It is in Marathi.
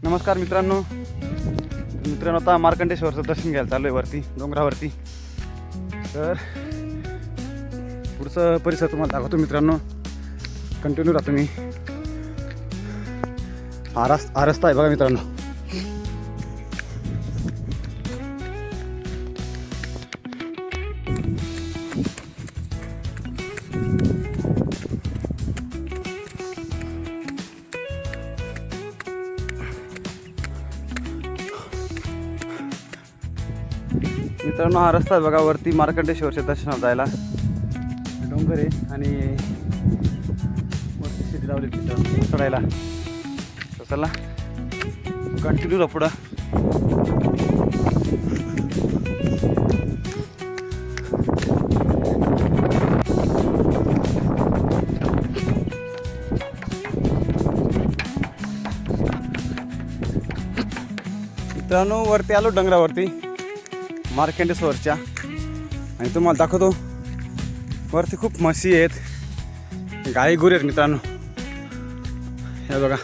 नमस्कार मित्रांनो, आता मार्कंडेश्वरचं दर्शन घ्यायला चालू आहे वरती डोंगरावरती. तर पुढचं परिसर तुम्हाला दाखवतो मित्रांनो, कंटिन्यू राहा तुम्ही. हा रस्ता आहे बघा मित्रांनो. मित्रांनो हा रस्ता आहे बघा वरती मार्कंडेश्वरच्या दर्शनाला जायला. डोंगर आहे आणि वरती शेती लावली तिथं चढायला. तर चला कंटिन्यू राहा पुढं. मित्रांनो वरती आलो डोंगरावरती मार्कंडेश्वरच्या, आणि तुम्हाला दाखवतो वरती खूप म्हशी आहेत, गाई गुरे आहेत मित्रांनो. हे बघा